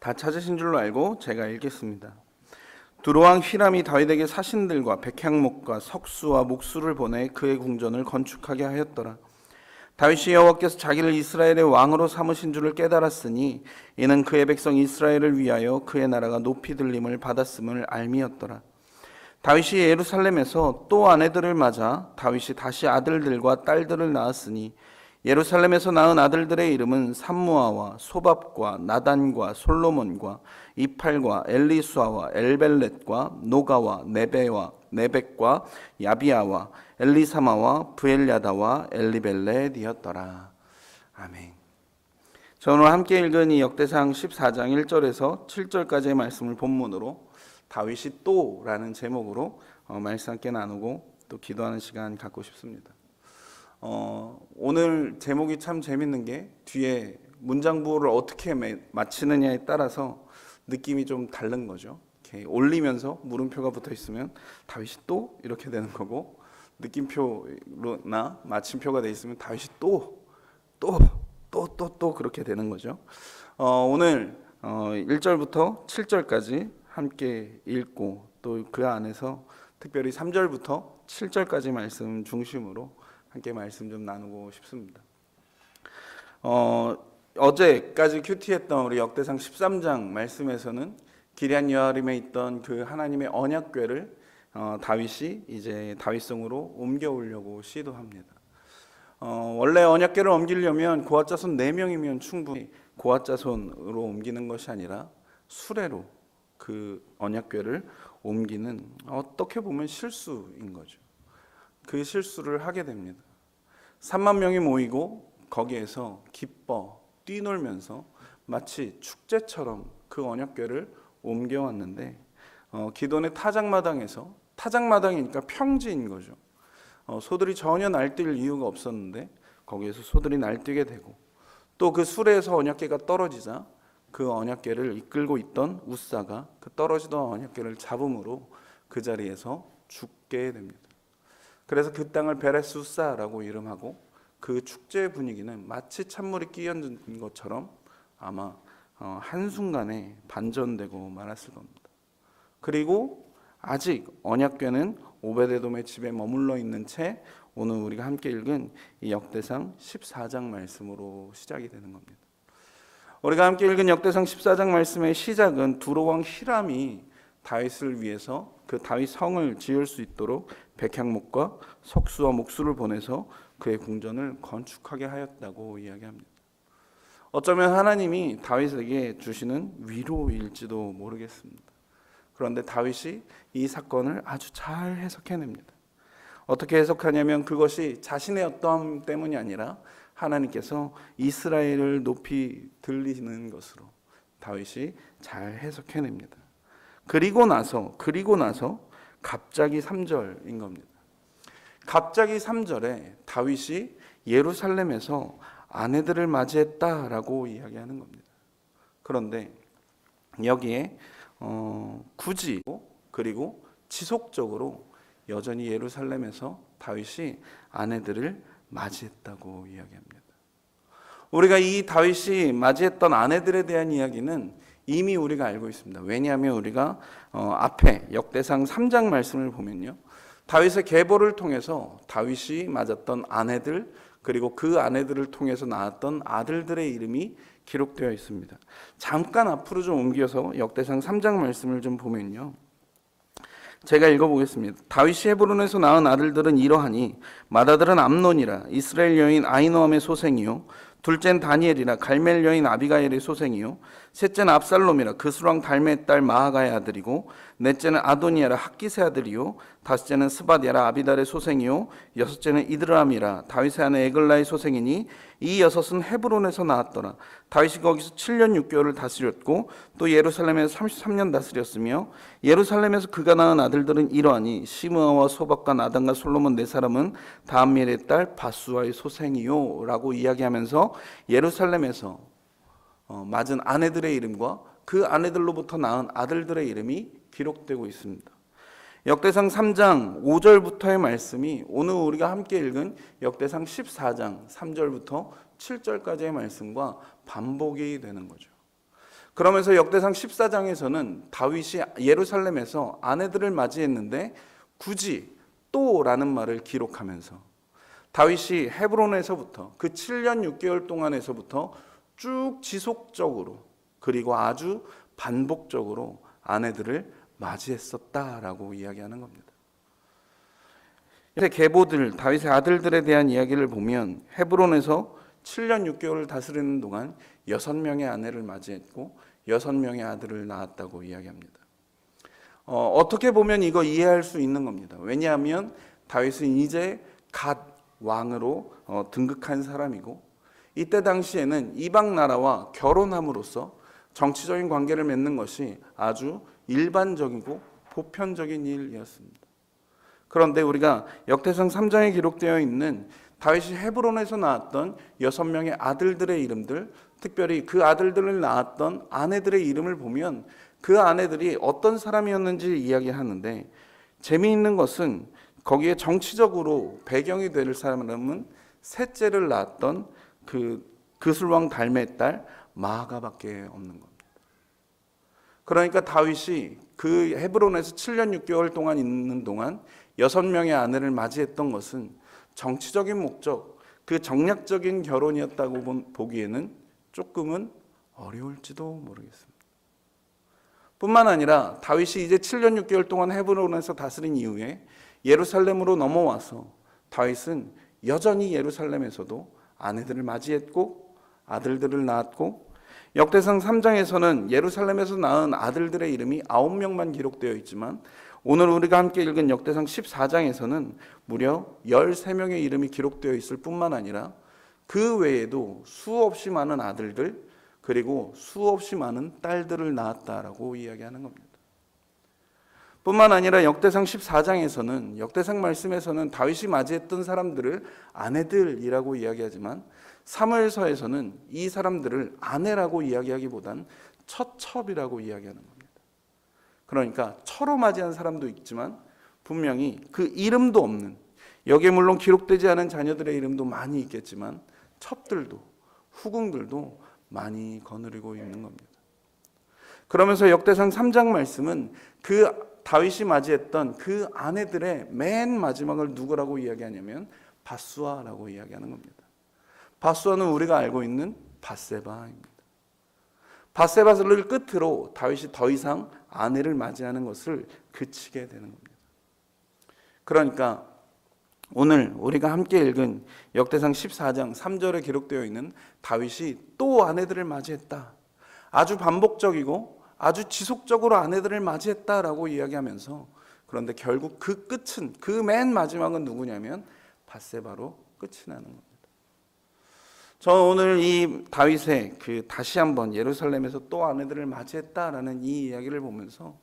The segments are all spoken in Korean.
다 찾으신 줄로 알고 제가 읽겠습니다. 두로왕 히람이 다윗에게 사신들과 백향목과 석수와 목수를 보내 그의 궁전을 건축하게 하였더라. 다윗이 여호와께서 자기를 이스라엘의 왕으로 삼으신 줄을 깨달았으니 이는 그의 백성 이스라엘을 위하여 그의 나라가 높이 들림을 받았음을 알미였더라. 다윗이 예루살렘에서 또 아내들을 맞아 다윗이 다시 아들들과 딸들을 낳았으니 예루살렘에서 낳은 아들들의 이름은 삼무아와 소밥과 나단과 솔로몬과 이팔과 엘리수아와 엘벨렛과 노가와 네벡과 야비아와 엘리사마와 브엘야다와 엘리벨렛이었더라. 아멘. 저는 오늘 함께 읽은 이 역대상 14장 1절에서 7절까지의 말씀을 본문으로 다윗이 또라는 제목으로 말씀 함께 나누고 또 기도하는 시간 갖고 싶습니다. 오늘 제목이 참 재밌는 게 뒤에 문장부호를 어떻게 맞히느냐에 따라서 느낌이 좀 다른 거죠. 이렇게 올리면서 물음표가 붙어 있으면 다윗이 또 이렇게 되는 거고, 느낌표나 마침표가 돼 있으면 다윗이 또 그렇게 되는 거죠. 오늘 1절부터 7절까지 함께 읽고 또 그 안에서 특별히 3절부터 7절까지 말씀 중심으로 함께 말씀 좀 나누고 싶습니다. 어제까지 큐티했던 우리 역대상 13장 말씀에서는 기럇 여아림에 있던 그 하나님의 언약궤를 다윗이 이제 다윗성으로 옮겨오려고 시도합니다. 원래 언약궤를 옮기려면 고앗자손 4명이면 충분히 고앗자손으로 옮기는 것이 아니라 수레로 그 언약궤를 옮기는, 어떻게 보면 실수인 거죠. 그 실수를 하게 됩니다. 3만 명이 모이고 거기에서 기뻐 뛰놀면서 마치 축제처럼 그 언약궤를 옮겨왔는데, 기돈의 타작마당에서, 타작마당이니까 평지인 거죠. 소들이 전혀 날뛸 이유가 없었는데 거기에서 소들이 날뛰게 되고, 또 그 수레에서 언약궤가 떨어지자 그 언약궤를 이끌고 있던 우사가 그 떨어지던 언약궤를 잡음으로 그 자리에서 죽게 됩니다. 그래서 그 땅을 베레스 우사라고 이름하고, 그 축제 분위기는 마치 찬물이 끼얹은 것처럼 아마 한순간에 반전되고 말았을 겁니다. 그리고 아직 언약궤는 오베데돔의 집에 머물러 있는 채 오늘 우리가 함께 읽은 이 역대상 14장 말씀으로 시작이 되는 겁니다. 우리가 함께 읽은 역대상 14장 말씀의 시작은 두로왕 히람이 다윗을 위해서 그 다윗 성을 지을 수 있도록 백향목과 석수와 목수를 보내서 그의 궁전을 건축하게 하였다고 이야기합니다. 어쩌면 하나님이 다윗에게 주시는 위로일지도 모르겠습니다. 그런데 다윗이 이 사건을 아주 잘 해석해냅니다. 어떻게 해석하냐면 그것이 자신의 어떠함 때문이 아니라 하나님께서 이스라엘을 높이 들리는 것으로 다윗이 잘 해석해냅니다. 그리고 나서 갑자기 3절인 겁니다. 갑자기 3절에 다윗이 예루살렘에서 아내들을 맞이했다라고 이야기하는 겁니다. 그런데 여기에 굳이 그리고 지속적으로 여전히 예루살렘에서 다윗이 아내들을 맞이했다고 이야기합니다. 우리가 이 다윗이 맞이했던 아내들에 대한 이야기는 이미 우리가 알고 있습니다. 왜냐하면 우리가 앞에 역대상 3장 말씀을 보면요, 다윗의 계보를 통해서 다윗이 맞았던 아내들, 그리고 그 아내들을 통해서 낳았던 아들들의 이름이 기록되어 있습니다. 잠깐 앞으로 좀 옮겨서 역대상 3장 말씀을 좀 보면요, 제가 읽어보겠습니다. 다윗이 헤브론에서 낳은 아들들은 이러하니 맏아들은 암논이라 이스라엘 여인 아히노암의 소생이요, 둘째는 다니엘이라 갈멜 여인 아비가일의 소생이요, 셋째는 압살롬이라 그스왕 달메의 딸 마아가의 아들이고, 넷째는 아도니아라 학기스의 아들이요, 다섯째는 스바디아라 아비달의 소생이요, 여섯째는 이드람이라 다윗의 아내 에글라의 소생이니 이 여섯은 헤브론에서 나왔더라. 다윗이 거기서 7년 6개월을 다스렸고 또 예루살렘에서 33년 다스렸으며, 예루살렘에서 그가 낳은 아들들은 이러하니 시므아와 소박과 나단과 솔로몬 네 사람은 다함멜의 딸 바수아의 소생이요 라고 이야기하면서 예루살렘에서 맞은 아내들의 이름과 그 아내들로부터 낳은 아들들의 이름이 기록되고 있습니다. 역대상 3장 5절부터의 말씀이 오늘 우리가 함께 읽은 역대상 14장 3절부터 7절까지의 말씀과 반복이 되는 거죠. 그러면서 역대상 14장에서는 다윗이 예루살렘에서 아내들을 맞이했는데 굳이 또라는 말을 기록하면서 다윗이 헤브론에서부터 그 7년 6개월 동안에서부터 쭉 지속적으로 그리고 아주 반복적으로 아내들을 맞이했었다라고 이야기하는 겁니다. 계보들, 다윗의 아들들에 대한 이야기를 보면 헤브론에서 7년 6개월을 다스리는 동안 6명의 아내를 맞이했고 6명의 아들을 낳았다고 이야기합니다. 어떻게 보면 이거 이해할 수 있는 겁니다. 왜냐하면 다윗은 이제 갓 왕으로 등극한 사람이고 이때 당시에는 이방 나라와 결혼함으로써 정치적인 관계를 맺는 것이 아주 일반적이고 보편적인 일이었습니다. 그런데 우리가 역대상 3장에 기록되어 있는 다윗이 헤브론에서 낳았던 6명의 아들들의 이름들, 특별히 그 아들들을 낳았던 아내들의 이름을 보면 그 아내들이 어떤 사람이었는지 이야기하는데, 재미있는 것은 거기에 정치적으로 배경이 될 사람은 셋째를 낳았던 그 그술왕 달메의 딸 마아가밖에 없는 겁니다. 그러니까 다윗이 그 헤브론에서 7년 6개월 동안 있는 동안 6명의 아내를 맞이했던 것은 정치적인 목적, 그 정략적인 결혼이었다고 보기에는 조금은 어려울지도 모르겠습니다. 뿐만 아니라 다윗이 이제 7년 6개월 동안 헤브론에서 다스린 이후에 예루살렘으로 넘어와서 다윗은 여전히 예루살렘에서도 아내들을 맞이했고 아들들을 낳았고, 역대상 3장에서는 예루살렘에서 낳은 아들들의 이름이 9명만 기록되어 있지만 오늘 우리가 함께 읽은 역대상 14장에서는 무려 13명의 이름이 기록되어 있을 뿐만 아니라 그 외에도 수없이 많은 아들들 그리고 수없이 많은 딸들을 낳았다라고 이야기하는 겁니다. 뿐만 아니라 역대상 14장에서는 역대상 말씀에서는 다윗이 맞이했던 사람들을 아내들이라고 이야기하지만 사무엘서에서는 이 사람들을 아내라고 이야기하기보단 처첩이라고 이야기하는 겁니다. 그러니까 처로 맞이한 사람도 있지만 분명히 그 이름도 없는, 여기에 물론 기록되지 않은 자녀들의 이름도 많이 있겠지만 첩들도 후궁들도 많이 거느리고 있는 겁니다. 그러면서 역대상 3장 말씀은 그 다윗이 맞이했던 그 아내들의 맨 마지막을 누구라고 이야기하냐면 밧수아라고 이야기하는 겁니다. 밧수아는 우리가 알고 있는 밧세바입니다. 밧세바를 끝으로 다윗이 더 이상 아내를 맞이하는 것을 그치게 되는 겁니다. 그러니까 오늘 우리가 함께 읽은 역대상 14장 3절에 기록되어 있는 다윗이 또 아내들을 맞이했다, 아주 반복적이고 아주 지속적으로 아내들을 맞이했다라고 이야기하면서, 그런데 결국 그 끝은, 그 맨 마지막은 누구냐면 밧세바로 끝이 나는 겁니다. 저는 오늘 이 다윗의 다시 한번 예루살렘에서 또 아내들을 맞이했다라는 이 이야기를 보면서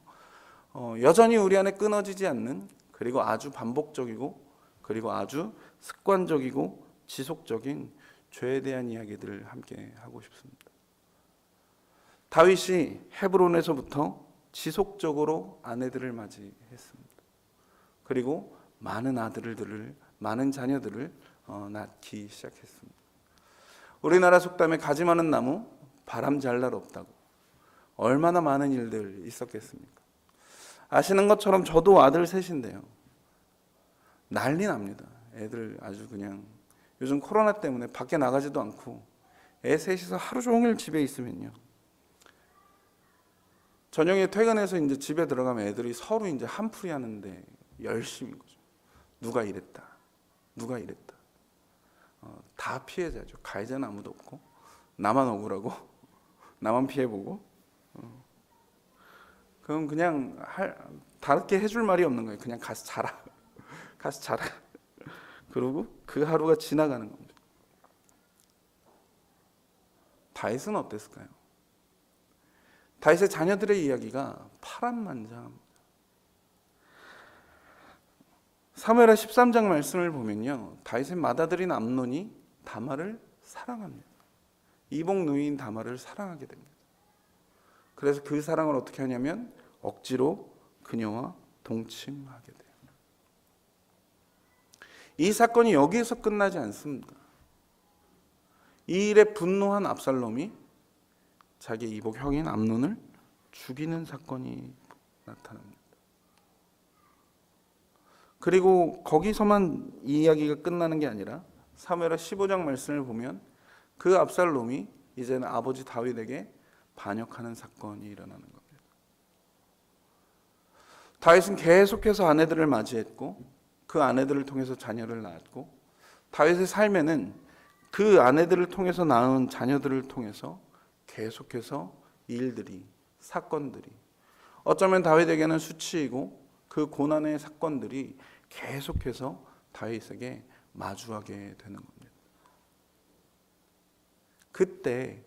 여전히 우리 안에 끊어지지 않는, 그리고 아주 반복적이고 그리고 아주 습관적이고 지속적인 죄에 대한 이야기들을 함께 하고 싶습니다. 다윗이 헤브론에서부터 지속적으로 아내들을 맞이했습니다. 그리고 많은 아들들을, 많은 자녀들을 낳기 시작했습니다. 우리나라 속담에 가지 많은 나무 바람 잘 날 없다고, 얼마나 많은 일들 있었겠습니까? 아시는 것처럼 저도 아들 셋인데요, 난리 납니다. 애들 아주 그냥, 요즘 코로나 때문에 밖에 나가지도 않고 애 셋이서 하루 종일 집에 있으면요, 저녁에 퇴근해서 이제 집에 들어가면 애들이 서로 이제 한풀이 하는데 열심히 거죠. 누가 이랬다, 누가 이랬다. 다 피해자죠. 가해자는 아무도 없고 나만 억울하고 나만 피해보고. 그럼 그냥 다르게 해줄 말이 없는 거예요. 그냥 가서 자라. 가서 자라. 그리고 그 하루가 지나가는 겁니다. 다윗은 어땠을까요? 다윗의 자녀들의 이야기가 파란만장합니다. 사무엘하 13장 말씀을 보면요, 다윗의 맏아들인 암논이 다말을 사랑합니다. 이복 누이인 다말을 사랑하게 됩니다. 그래서 그 사랑을 어떻게 하냐면 억지로 그녀와 동침하게 돼요. 이 사건이 여기에서 끝나지 않습니다. 이 일에 분노한 압살롬이 자기 이복 형인 암논을 죽이는 사건이 나타납니다. 그리고 거기서만 이 이야기가 끝나는 게 아니라 사무엘하 15장 말씀을 보면 그 압살롬이 이제는 아버지 다윗에게 반역하는 사건이 일어나는 겁니다. 다윗은 계속해서 아내들을 맞이했고 그 아내들을 통해서 자녀를 낳았고 다윗의 삶에는 그 아내들을 통해서 낳은 자녀들을 통해서 계속해서 일들이, 사건들이, 어쩌면 다윗에게는 수치이고 그 고난의 사건들이 계속해서 다윗에게 마주하게 되는 겁니다. 그때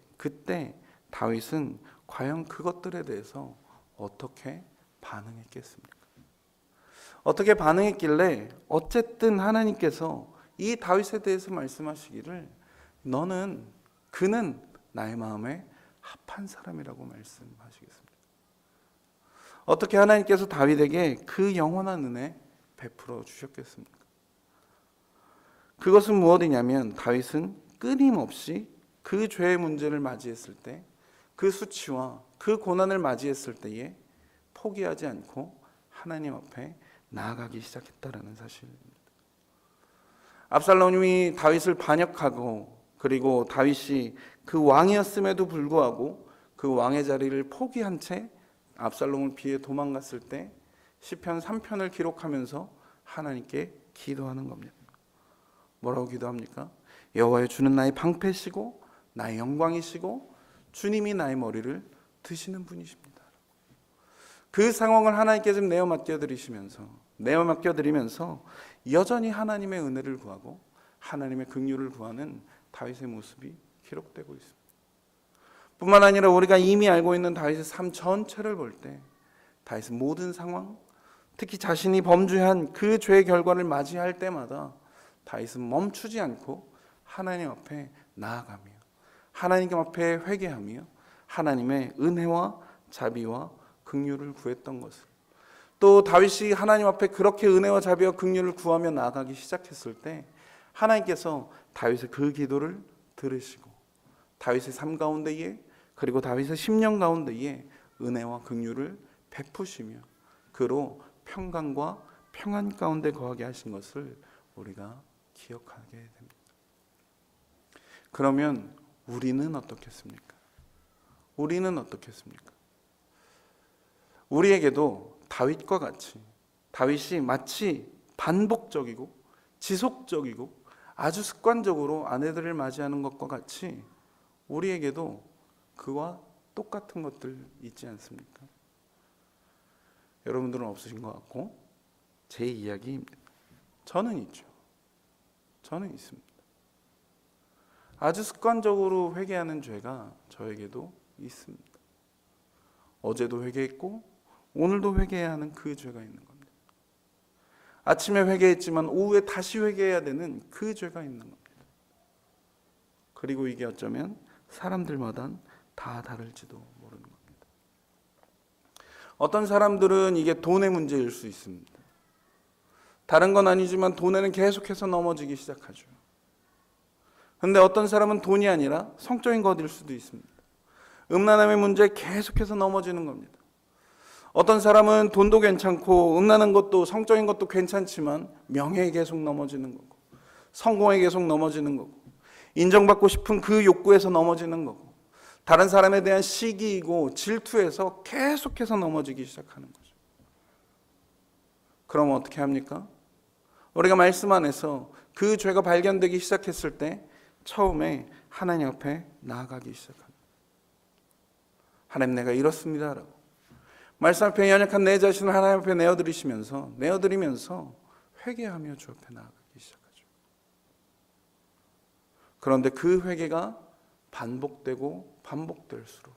다윗은 과연 그것들에 대해서 어떻게 반응했겠습니까? 어떻게 반응했길래 어쨌든 하나님께서 이 다윗에 대해서 말씀하시기를 그는 나의 마음에 합한 사람이라고 말씀하시겠습니다. 어떻게 하나님께서 다윗에게 그 영원한 은혜 베풀어 주셨겠습니까? 그것은 무엇이냐면 다윗은 끊임없이 그 죄의 문제를 맞이했을 때, 그 수치와 그 고난을 맞이했을 때에 포기하지 않고 하나님 앞에 나아가기 시작했다라는 사실입니다. 압살롬이 다윗을 반역하고 그리고 다윗이 그 왕이었음에도 불구하고 그 왕의 자리를 포기한 채 압살롬을 피해 도망갔을 때 시편 3편을 기록하면서 하나님께 기도하는 겁니다. 뭐라고 기도합니까? 여호와여, 주는 나의 방패시고 나의 영광이시고 주님이 나의 머리를 드시는 분이십니다. 그 상황을 하나님께 좀 내어 맡겨드리면서 여전히 하나님의 은혜를 구하고 하나님의 긍휼을 구하는 다윗의 모습이 기록되고 있습니다. 뿐만 아니라 우리가 이미 알고 있는 다윗의 삶 전체를 볼 때 다윗은 모든 상황, 특히 자신이 범죄한 그 죄의 결과를 맞이할 때마다 다윗은 멈추지 않고 하나님 앞에 나아가며 하나님 앞에 회개하며 하나님의 은혜와 자비와 긍휼을 구했던 것을, 또 다윗이 하나님 앞에 그렇게 은혜와 자비와 긍휼을 구하며 나아가기 시작했을 때 하나님께서 다윗의 그 기도를 들으시고 다윗의 삶 가운데에 그리고 다윗의 10년 가운데에 은혜와 긍휼을 베푸시며 그로 평강과 평안 가운데 거하게 하신 것을 우리가 기억하게 됩니다. 그러면 우리는 어떻겠습니까? 우리에게도 다윗과 같이 다윗이 마치 반복적이고 지속적이고 아주 습관적으로 아내들을 맞이하는 것과 같이 우리에게도 그와 똑같은 것들 있지 않습니까? 여러분들은 없으신 것 같고 제 이야기입니다. 저는 있죠. 저는 있습니다. 아주 습관적으로 회개하는 죄가 저에게도 있습니다. 어제도 회개했고 오늘도 회개해야 하는 그 죄가 있는 겁니다. 아침에 회개했지만 오후에 다시 회개해야 되는 그 죄가 있는 겁니다. 그리고 이게 어쩌면 사람들마다 다 다를지도 모르는 겁니다. 어떤 사람들은 이게 돈의 문제일 수 있습니다. 다른 건 아니지만 돈에는 계속해서 넘어지기 시작하죠. 그런데 어떤 사람은 돈이 아니라 성적인 것일 수도 있습니다. 음란함의 문제에 계속해서 넘어지는 겁니다. 어떤 사람은 돈도 괜찮고 음란한 것도 성적인 것도 괜찮지만 명예에 계속 넘어지는 거고 성공에 계속 넘어지는 거고 인정받고 싶은 그 욕구에서 넘어지는 거고 다른 사람에 대한 시기이고 질투에서 계속해서 넘어지기 시작하는 거죠. 그럼 어떻게 합니까? 우리가 말씀 안에서 그 죄가 발견되기 시작했을 때 처음에 하나님 앞에 나아가기 시작합니다. 하나님, 내가 이렇습니다 라고 말씀 앞에 연약한 내 자신을 하나님 앞에 내어드리면서 회개하며 주 앞에 나아가기 시작하죠. 그런데 그 회개가 반복될수록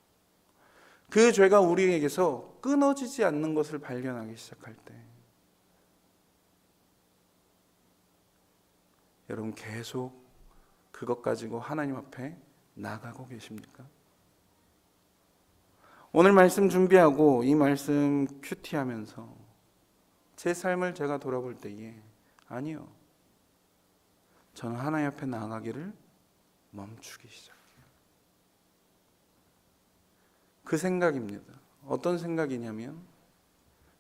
그 죄가 우리에게서 끊어지지 않는 것을 발견하기 시작할 때 여러분 계속 그것 가지고 하나님 앞에 나가고 계십니까? 오늘 말씀 준비하고 이 말씀 큐티하면서 제 삶을 제가 돌아볼 때에 아니요, 저는 하나님 앞에 나아가기를 멈추기 시작해요. 그 생각입니다. 어떤 생각이냐면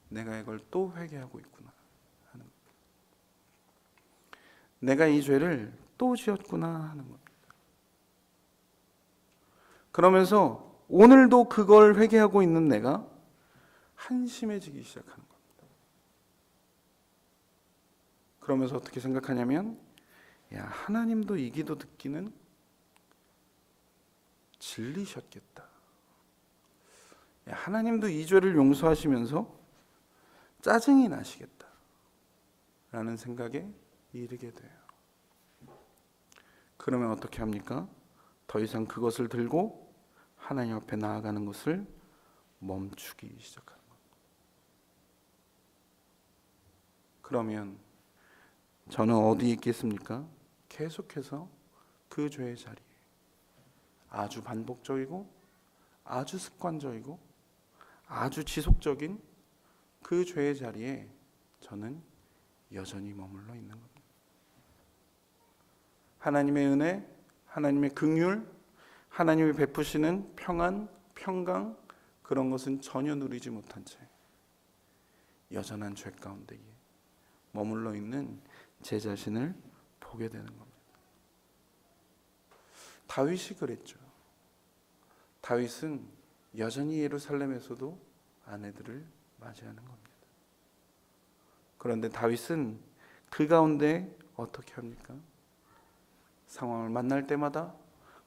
내가 이걸 또 회개하고 있구나 하는 것. 내가 이 죄를 또 지었구나 하는 겁니다. 그러면서 오늘도 그걸 회개하고 있는 내가 한심해지기 시작하는 겁니다. 그러면서 어떻게 생각하냐면, 야, 하나님도 이 기도 듣기는 질리셨겠다. 야, 하나님도 이 죄를 용서하시면서 짜증이 나시겠다 라는 생각에 이르게 돼요. 그러면 어떻게 합니까? 더 이상 그것을 들고 하나님 앞에 나아가는 것을 멈추기 시작하는 겁니다. 그러면 저는 어디 있겠습니까? 계속해서 그 죄의 자리에 아주 반복적이고 아주 습관적이고 아주 지속적인 그 죄의 자리에 저는 여전히 머물러 있는 겁니다. 하나님의 은혜, 하나님의 긍휼, 하나님이 베푸시는 평안, 평강, 그런 것은 전혀 누리지 못한 채 여전한 죄 가운데에 머물러 있는 제 자신을 보게 되는 겁니다. 다윗이 그랬죠. 다윗은 여전히 예루살렘에서도 아내들을 맞이하는 겁니다. 그런데 다윗은 그 가운데 어떻게 합니까? 상황을 만날 때마다,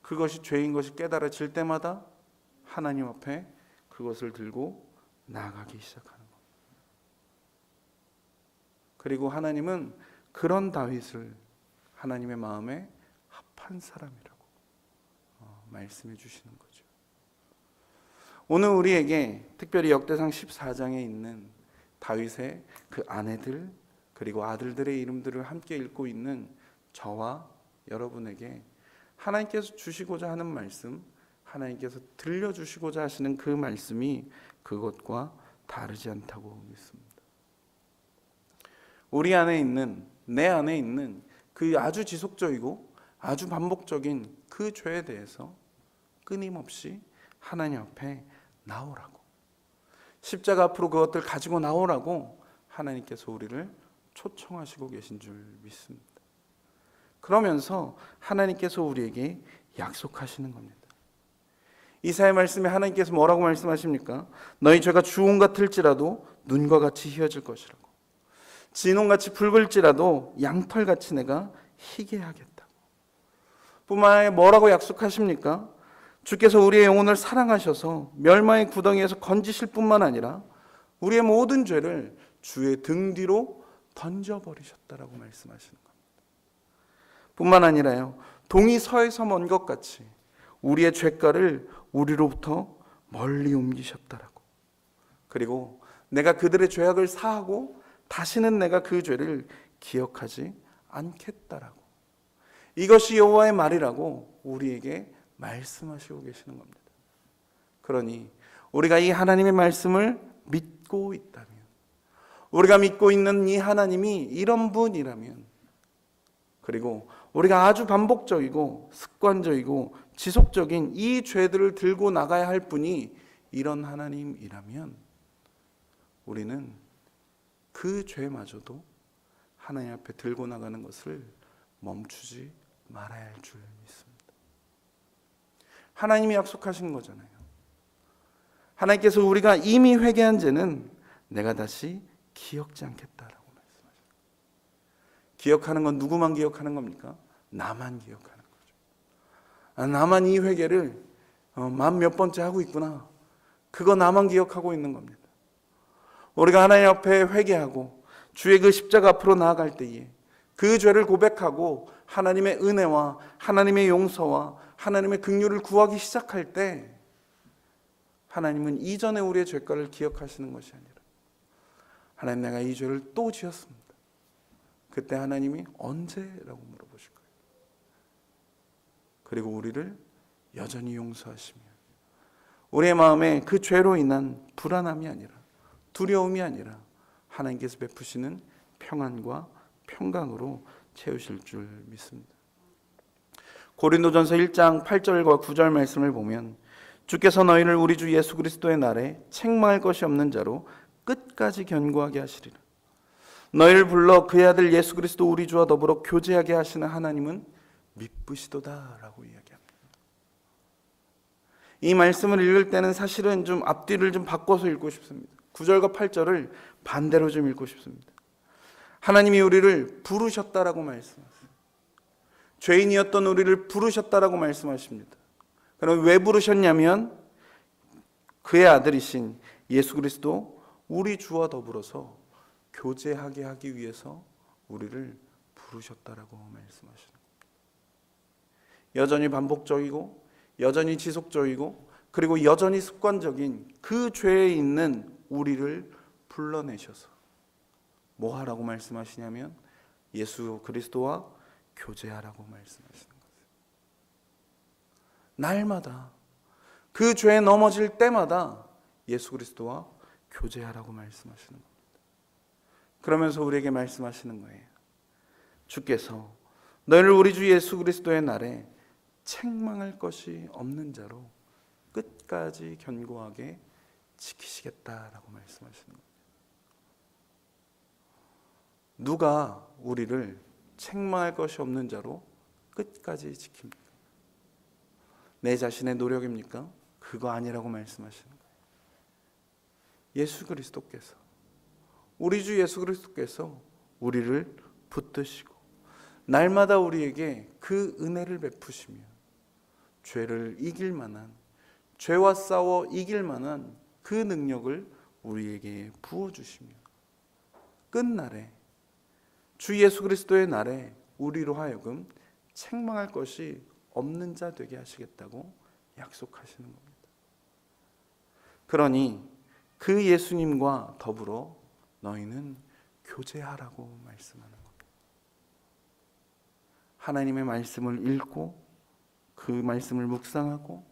그것이 죄인 것이 깨달아질 때마다 하나님 앞에 그것을 들고 나아가기 시작하는 겁니다. 그리고 하나님은 그런 다윗을 하나님의 마음에 합한 사람이라고 말씀해 주시는 거죠. 오늘 우리에게 특별히 역대상 14장에 있는 다윗의 그 아내들 그리고 아들들의 이름들을 함께 읽고 있는 저와 여러분에게 하나님께서 주시고자 하는 말씀, 하나님께서 들려주시고자 하시는 그 말씀이 그것과 다르지 않다고 믿습니다. 우리 안에 있는, 내 안에 있는 그 아주 지속적이고 아주 반복적인 그 죄에 대해서 끊임없이 하나님 앞에 나오라고, 십자가 앞으로 그것들 가지고 나오라고 하나님께서 우리를 초청하시고 계신 줄 믿습니다. 그러면서 하나님께서 우리에게 약속하시는 겁니다. 이사야 말씀에 하나님께서 뭐라고 말씀하십니까? 너희 죄가 주홍 같을지라도 눈과 같이 희어질 것이라고, 진홍같이 붉을지라도 양털같이 내가 희게 하겠다고. 뿐만 아니라 뭐라고 약속하십니까? 주께서 우리의 영혼을 사랑하셔서 멸망의 구덩이에서 건지실 뿐만 아니라 우리의 모든 죄를 주의 등 뒤로 던져버리셨다라고 말씀하시는 겁니다. 뿐만 아니라요, 동이 서에서 먼 것 같이 우리의 죄가를 우리로부터 멀리 옮기셨다라고. 그리고 내가 그들의 죄악을 사하고 다시는 내가 그 죄를 기억하지 않겠다라고. 이것이 여호와의 말이라고 우리에게 말씀하시고 계시는 겁니다. 그러니 우리가 이 하나님의 말씀을 믿고 있다면, 우리가 믿고 있는 이 하나님이 이런 분이라면, 그리고 우리가 아주 반복적이고 습관적이고 지속적인 이 죄들을 들고 나가야 할 분이 이런 하나님이라면 우리는 그 죄마저도 하나님 앞에 들고 나가는 것을 멈추지 말아야 할 줄 믿습니다. 하나님이 약속하신 거잖아요. 하나님께서 우리가 이미 회개한 죄는 내가 다시 기억지 않겠다라고 말씀하셨어요. 기억하는 건 누구만 기억하는 겁니까? 나만 기억하는 거죠. 나만 이 회개를 만 몇 번째 하고 있구나. 그거 나만 기억하고 있는 겁니다. 우리가 하나님 앞에 회개하고 주의 그 십자가 앞으로 나아갈 때에 그 죄를 고백하고 하나님의 은혜와 하나님의 용서와 하나님의 긍휼을 구하기 시작할 때 하나님은 이전에 우리의 죄가를 기억하시는 것이 아니라, 하나님, 내가 이 죄를 또 지었습니다. 그때 하나님이 언제라고 물어보실 거예요. 그리고 우리를 여전히 용서하시며 우리의 마음에 그 죄로 인한 불안함이 아니라, 두려움이 아니라 하나님께서 베푸시는 평안과 평강으로 채우실 줄 믿습니다. 고린도전서 1장 8절과 9절 말씀을 보면 주께서 너희를 우리 주 예수 그리스도의 날에 책망할 것이 없는 자로 끝까지 견고하게 하시리라. 너희를 불러 그의 아들 예수 그리스도 우리 주와 더불어 교제하게 하시는 하나님은 미쁘시도다라고 이야기합니다. 이 말씀을 읽을 때는 사실은 좀 앞뒤를 좀 바꿔서 읽고 싶습니다. 9절과 8절을 반대로 좀 읽고 싶습니다. 하나님이 우리를 부르셨다라고 말씀하세요. 죄인이었던 우리를 부르셨다라고 말씀하십니다. 그럼 왜 부르셨냐면 그의 아들이신 예수 그리스도 우리 주와 더불어서 교제하게 하기 위해서 우리를 부르셨다라고 말씀하시는 겁니다. 여전히 반복적이고 여전히 지속적이고 그리고 여전히 습관적인 그 죄에 있는 우리를 불러내셔서 뭐 하라고 말씀하시냐면 예수 그리스도와 교제하라고 말씀하시는 거예요. 날마다 그 죄에 넘어질 때마다 예수 그리스도와 교제하라고 말씀하시는 겁니다. 그러면서 우리에게 말씀하시는 거예요. 주께서 너희를 우리 주 예수 그리스도의 날에 책망할 것이 없는 자로 끝까지 견고하게 지키시겠다라고 말씀하시는 겁니다. 누가 우리를 책망할 것이 없는 자로 끝까지 지킵니까? 내 자신의 노력입니까? 그거 아니라고 말씀하시는 거예요. 예수 그리스도께서, 우리 주 예수 그리스도께서 우리를 붙드시고 날마다 우리에게 그 은혜를 베푸시며 죄를 이길 만한, 죄와 싸워 이길 만한 그 능력을 우리에게 부어주시며 끝날에 주 예수 그리스도의 날에 우리로 하여금 책망할 것이 없는 자 되게 하시겠다고 약속하시는 겁니다. 그러니 그 예수님과 더불어 너희는 교제하라고 말씀하는 겁니다. 하나님의 말씀을 읽고 그 말씀을 묵상하고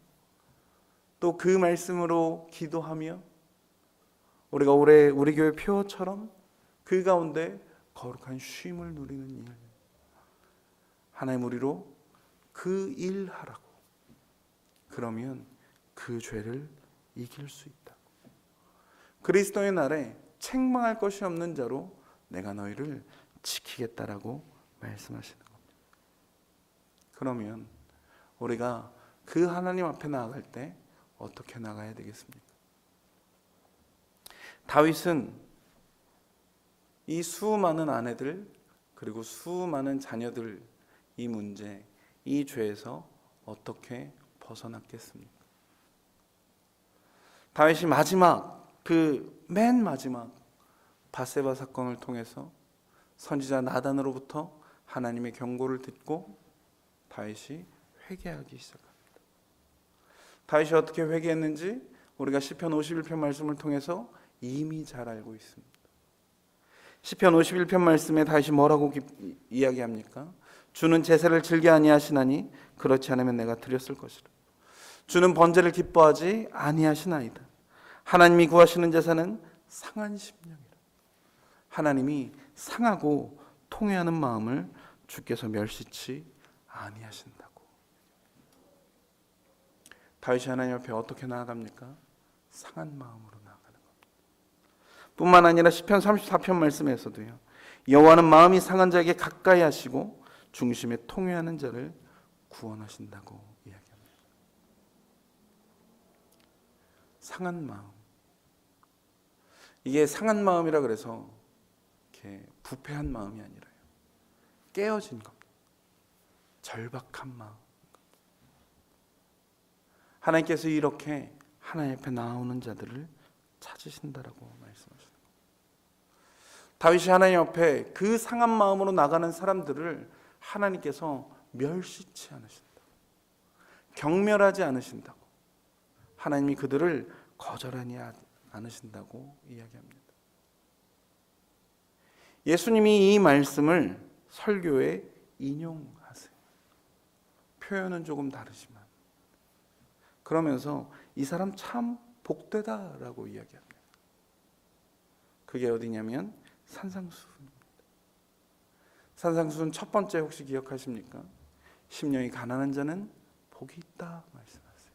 또 그 말씀으로 기도하며 우리가 올해 우리 교회 표어처럼 그 가운데 거룩한 쉼을 누리는 일, 하나님 우리로 그 일 하라고. 그러면 그 죄를 이길 수 있다. 그리스도의 날에 책망할 것이 없는 자로 내가 너희를 지키겠다라고 말씀하시는 겁니다. 그러면 우리가 그 하나님 앞에 나아갈 때 어떻게 나가야 되겠습니까? 다윗은 이 수많은 아내들 그리고 수많은 자녀들 이 문제, 이 죄에서 어떻게 벗어났겠습니까? 다윗이 맨 마지막 밧세바 사건을 통해서 선지자 나단으로부터 하나님의 경고를 듣고 다윗이 회개하기 시작합니다. 다윗이 어떻게 회개했는지 우리가 시편 51편 말씀을 통해서 이미 잘 알고 있습니다. 시편 51편 말씀에 다윗이 뭐라고 이야기합니까? 주는 제사를 즐겨 아니하시나니 그렇지 않으면 내가 드렸을 것이라. 주는 번제를 기뻐하지 아니하시나이다. 하나님이 구하시는 제사는 상한 심령이라. 하나님이 상하고 통회하는 마음을 주께서 멸시치 아니하신다고. 다윗이 하나님 앞에 어떻게 나아갑니까? 상한 마음으로 나아가는 겁니다. 뿐만 아니라 시편 34편 말씀에서도요. 여호와는 마음이 상한 자에게 가까이 하시고 중심에 통회하는 자를 구원하신다고 이야기합니다. 상한 마음. 이게 상한 마음이라 그래서 이렇게 부패한 마음이 아니라요. 깨어진 겁니다. 절박한 마음. 하나님께서 이렇게 하나님 앞에 나오는 자들을 찾으신다라고 말씀하시는 겁니다. 다윗이 하나님 앞에 그 상한 마음으로 나가는 사람들을 하나님께서 멸시치 않으신다고, 경멸하지 않으신다고, 하나님이 그들을 거절하지 않으신다고 이야기합니다. 예수님이 이 말씀을 설교에 인용하세요. 표현은 조금 다르지만 그러면서 이 사람 참 복되다라고 이야기합니다. 그게 어디냐면 산상수훈입니다. 산상수훈 첫 번째 혹시 기억하십니까? 심령이 가난한 자는 복이 있다 말씀하세요.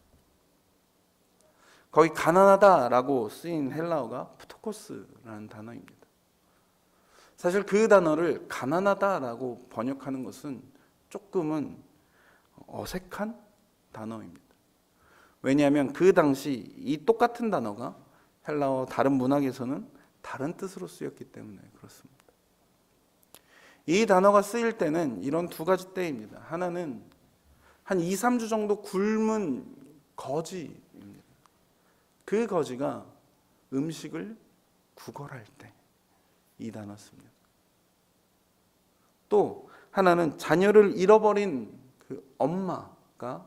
거기 가난하다라고 쓰인 헬라어가 프토코스라는 단어입니다. 사실 그 단어를 가난하다라고 번역하는 것은 조금은 어색한 단어입니다. 왜냐하면 그 당시 이 똑같은 단어가 헬라어 다른 문학에서는 다른 뜻으로 쓰였기 때문에 그렇습니다. 이 단어가 쓰일 때는 이런 두 가지 때입니다. 하나는 한 2, 3주 정도 굶은 거지입니다. 그 거지가 음식을 구걸할 때 이 단어 씁니다. 또 하나는 자녀를 잃어버린 그 엄마가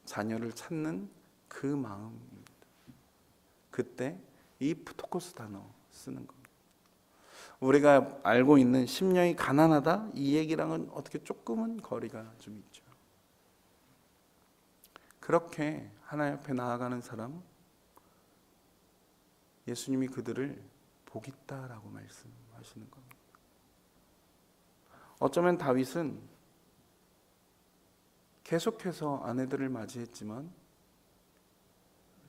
자녀를 찾는 그 마음입니다. 그때 이 프토코스 단어 쓰는 겁니다. 우리가 알고 있는 심령이 가난하다 이 얘기랑은 어떻게 조금은 거리가 좀 있죠. 그렇게 하나님 앞에 나아가는 사람, 예수님이 그들을 복 있다라고 말씀하시는 겁니다. 어쩌면 다윗은 계속해서 아내들을 맞이했지만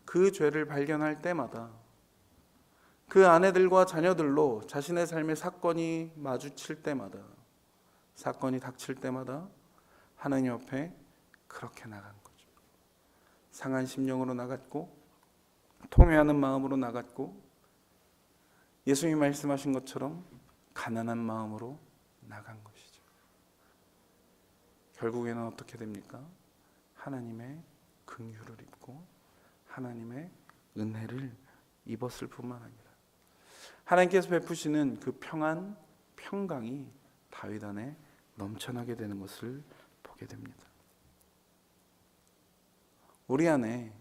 그 죄를 발견할 때마다 그 아내들과 자녀들로 자신의 삶의 사건이 마주칠 때마다, 사건이 닥칠 때마다 하나님 앞에 그렇게 나간 거죠. 상한 심령으로 나갔고 통회하는 마음으로 나갔고 예수님이 말씀하신 것처럼 가난한 마음으로 나간 것이죠. 결국에는 어떻게 됩니까? 하나님의 긍휼을 입고 하나님의 은혜를 입었을 뿐만 아니라 하나님께서 베푸시는 그 평안, 평강이 다윗 안에 넘쳐나게 되는 것을 보게 됩니다. 우리 안에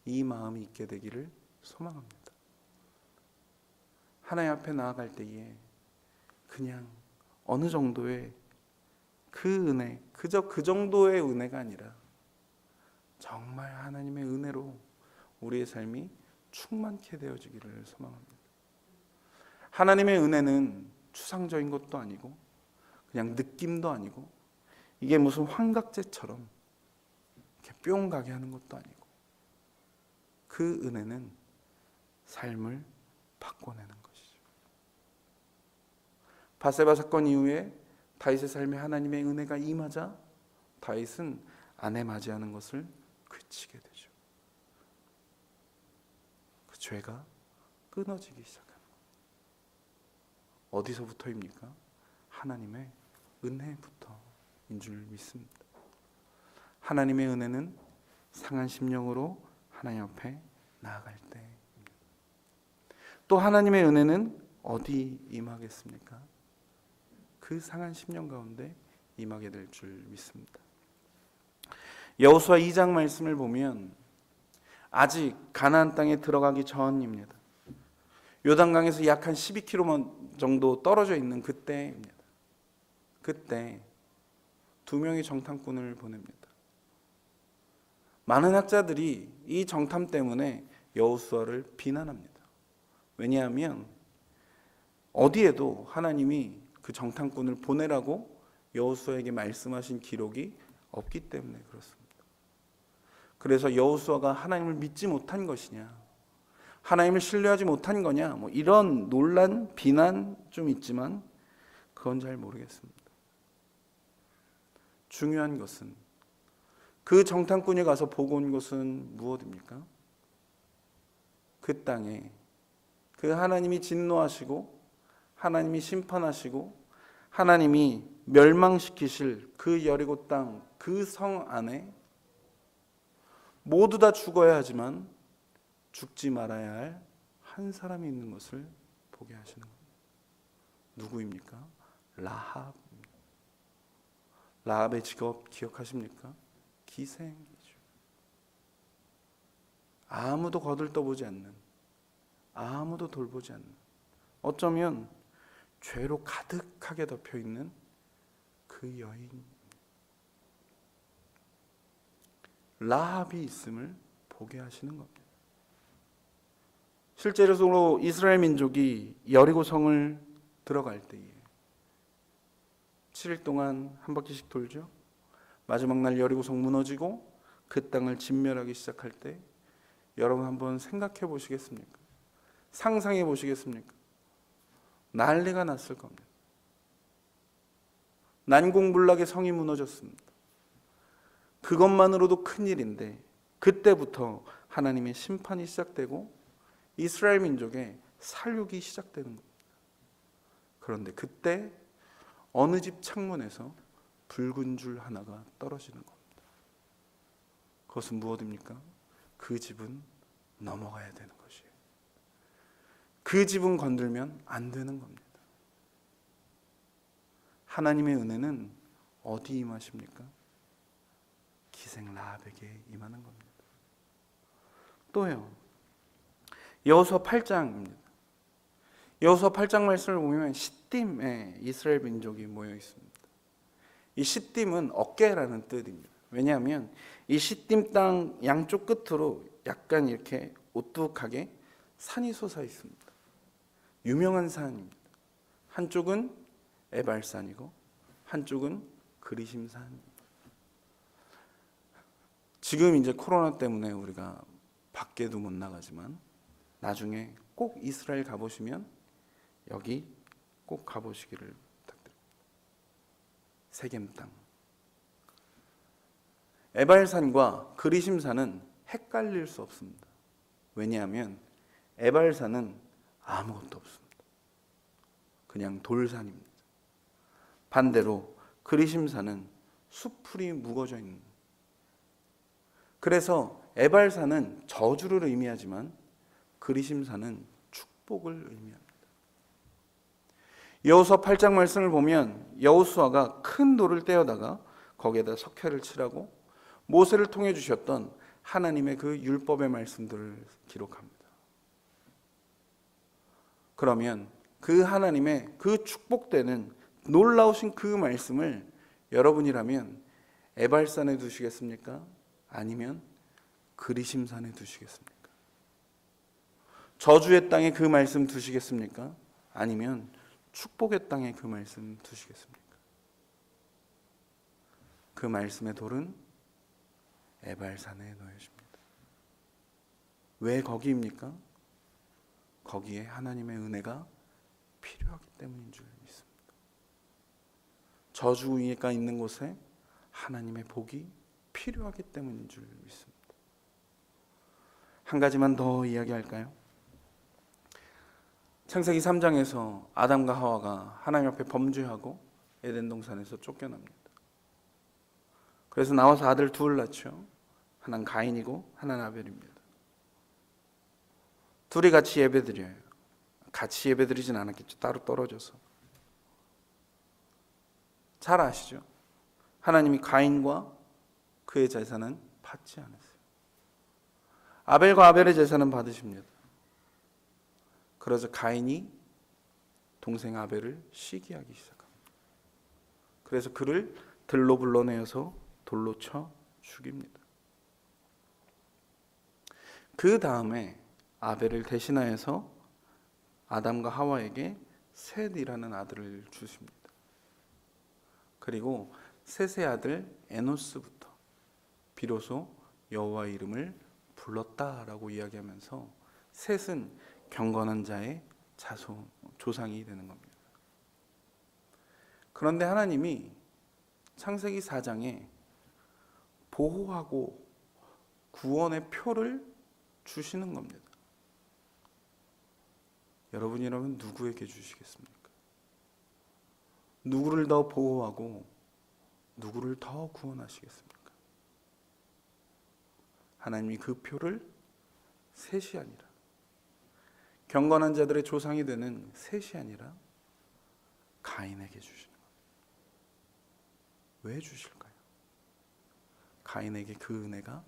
이 마음이 있게 되기를 소망합니다. 하나님 앞에 나아갈 때에 그냥 어느 정도의 그 은혜, 그저 그 정도의 은혜가 아니라 정말 하나님의 은혜로 우리의 삶이 충만케 되어지기를 소망합니다. 하나님의 은혜는 추상적인 것도 아니고 그냥 느낌도 아니고 이게 무슨 환각제처럼 이렇게 뿅 가게 하는 것도 아니고 그 은혜는 삶을 바꿔내는 것이죠. 바세바 사건 이후에 다윗의 삶에 하나님의 은혜가 임하자 다윗은 아내 맞이하는 것을 그치게 되죠. 그 죄가 끊어지기 시작합니다. 어디서부터입니까? 하나님의 은혜부터인 줄 믿습니다. 하나님의 은혜는 상한 심령으로 하나님 앞에 나아갈 때입니다. 또 하나님의 은혜는 어디 임하겠습니까? 그 상한 심령 가운데 임하게 될 줄 믿습니다. 여호수아 2장 말씀을 보면 아직 가나안 땅에 들어가기 전입니다. 요단강에서 약 한 12km 정도 떨어져 있는 그때입니다. 그때 두 명의 정탐꾼을 보냅니다. 많은 학자들이 이 정탐 때문에 여호수아를 비난합니다. 왜냐하면 어디에도 하나님이 그 정탐꾼을 보내라고 여호수아에게 말씀하신 기록이 없기 때문에 그렇습니다. 그래서 여호수아가 하나님을 믿지 못한 것이냐, 하나님을 신뢰하지 못한 거냐, 뭐 이런 논란, 비난 좀 있지만 그건 잘 모르겠습니다. 중요한 것은 그 정탐꾼이 가서 보고 온 것은 무엇입니까? 그 땅에 그 하나님이 진노하시고 하나님이 심판하시고 하나님이 멸망시키실 그 여리고 땅, 그 성 안에 모두 다 죽어야 하지만 죽지 말아야 할 한 사람이 있는 것을 보게 하시는 겁니다. 누구입니까? 라합입니다. 라합의 직업 기억하십니까? 기생이죠. 아무도 거들떠보지 않는, 아무도 돌보지 않는, 어쩌면 죄로 가득하게 덮여있는 그 여인, 라합이 있음을 보게 하시는 겁니다. 실제로 이스라엘 민족이 여리고 성을 들어갈 때에 7일 동안 한 바퀴씩 돌죠. 마지막 날 여리고 성 무너지고 그 땅을 진멸하기 시작할 때 여러분 한번 생각해 보시겠습니까? 상상해 보시겠습니까? 난리가 났을 겁니다. 난공불락의 성이 무너졌습니다. 그것만으로도 큰일인데 그때부터 하나님의 심판이 시작되고 이스라엘 민족의 살육이 시작되는 겁니다. 그런데 그때 어느 집 창문에서 붉은 줄 하나가 떨어지는 겁니다. 그것은 무엇입니까? 그 집은 넘어가야 되는 것이에요. 그 집은 건들면 안 되는 겁니다. 하나님의 은혜는 어디 임하십니까? 기생 라합에게 임하는 겁니다. 또요, 여호수아 8장입니다. 여호수아 8장 말씀을 보면 시딤에 이스라엘 민족이 모여 있습니다. 이 시딤은 어깨라는 뜻입니다. 왜냐하면 이 시딤 땅 양쪽 끝으로 약간 이렇게 오뚝하게 산이 솟아 있습니다. 유명한 산입니다. 한쪽은 에발산이고 한쪽은 그리심산입니다. 지금 이제 코로나 때문에 우리가 밖에도 못 나가지만 나중에 꼭 이스라엘 가보시면 여기 꼭 가보시기를 부탁드립니다. 세겜 땅. 에발산과 그리심산은 헷갈릴 수 없습니다. 왜냐하면 에발산은 아무것도 없습니다. 그냥 돌산입니다. 반대로 그리심산은 숲풀이 묵어져 있는. 그래서 에발산은 저주를 의미하지만 그리심산은 축복을 의미합니다. 여호수아 8장 말씀을 보면 여호수아가 큰 돌을 떼어다가 거기에다 석회를 칠하고 모세를 통해 주셨던 하나님의 그 율법의 말씀들을 기록합니다. 그러면 그 하나님의 그 축복되는 놀라우신 그 말씀을 여러분이라면 에발산에 두시겠습니까? 아니면 그리심산에 두시겠습니까? 저주의 땅에 그 말씀 두시겠습니까? 아니면 축복의 땅에 그 말씀 두시겠습니까? 그 말씀의 돌은 에발산에 놓여집니다. 왜 거기입니까? 거기에 하나님의 은혜가 필요하기 때문인 줄 믿습니다. 저주가 있는 곳에 하나님의 복이 필요하기 때문인 줄 믿습니다. 한 가지만 더 이야기할까요? 창세기 3장에서 아담과 하와가 하나님 앞에 범죄하고 에덴 동산에서 쫓겨납니다. 그래서 나와서 아들 둘 낳죠. 하나는 가인이고 하나는 아벨입니다. 둘이 같이 예배드려요. 같이 예배드리진 않았겠죠. 따로 떨어져서. 잘 아시죠? 하나님이 가인과 그의 제사는 받지 않았어요. 아벨과 아벨의 제사는 받으십니다. 그래서 가인이 동생 아벨을 시기하기 시작합니다. 그래서 그를 들로 불러내어서 돌로 쳐 죽입니다. 그 다음에 아벨을 대신하여서 아담과 하와에게 셋이라는 아들을 주십니다. 그리고 셋의 아들 에노스부터 비로소 여호와의 이름을 불렀다라고 이야기하면서 셋은 경건한 자의 조상이 되는 겁니다. 그런데 하나님이 창세기 4장에 보호하고 구원의 표를 주시는 겁니다. 여러분이라면 누구에게 주시겠습니까? 누구를 더 보호하고 누구를 더 구원하시겠습니까? 하나님이 그 표를 셋이 아니라 경건한 자들의 조상이 되는 셋이 아니라 가인에게 주시는 겁니다. 왜 주실까요? 가인에게 그 은혜가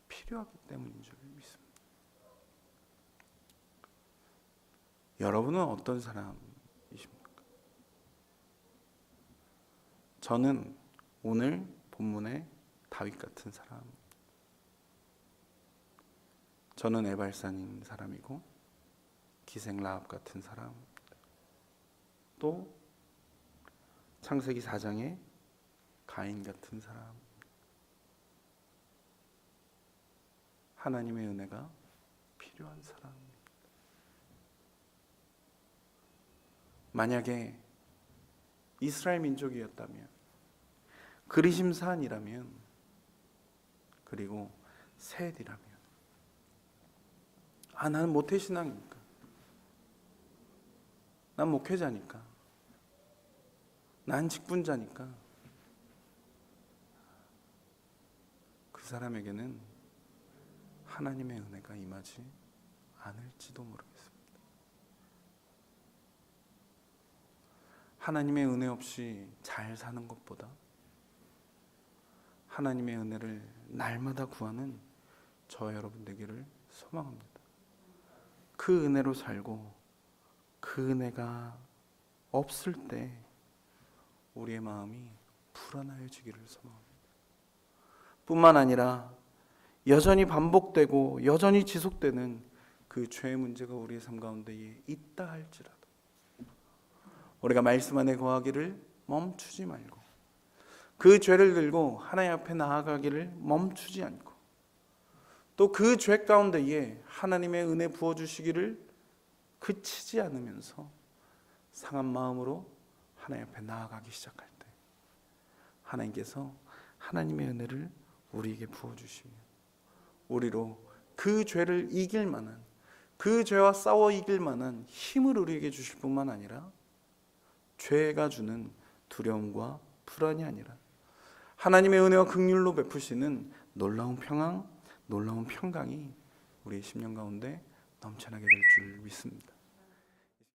필요하기 때문인 줄 믿습니다. 여러분은 어떤 사람이십니까? 저는 오늘 본문의 다윗 같은 사람, 저는 에발산인 사람이고 기생 라합 같은 사람, 또 창세기 4장의 가인 같은 사람, 하나님의 은혜가 필요한 사람. 만약에 이스라엘 민족이었다면, 그리심 사안이라면, 그리고 셋이라면, 나는 모태신앙이니까, 난 목회자니까, 난 직분자니까, 그 사람에게는 하나님의 은혜가 임하지 않을지도 모르겠습니다. 하나님의 은혜 없이 잘 사는 것보다 하나님의 은혜를 날마다 구하는 저 여러분 되기를 소망합니다. 그 은혜로 살고 그 은혜가 없을 때 우리의 마음이 불안해지기를 소망합니다. 뿐만 아니라 여전히 반복되고 여전히 지속되는 그 죄의 문제가 우리의 삶 가운데에 있다 할지라도 우리가 말씀 안에 거하기를 멈추지 말고 그 죄를 들고 하나님 앞에 나아가기를 멈추지 않고 또 그 죄 가운데에 하나님의 은혜 부어주시기를 그치지 않으면서 상한 마음으로 하나님 앞에 나아가기 시작할 때 하나님께서 하나님의 은혜를 우리에게 부어주시며 우리로 그 죄를 이길 만한, 그 죄와 싸워 이길 만한 힘을 우리에게 주실 뿐만 아니라 죄가 주는 두려움과 불안이 아니라 하나님의 은혜와 긍휼로 베푸시는 놀라운 평강, 놀라운 평강이 우리의 심령 가운데 넘쳐나게 될 줄 믿습니다.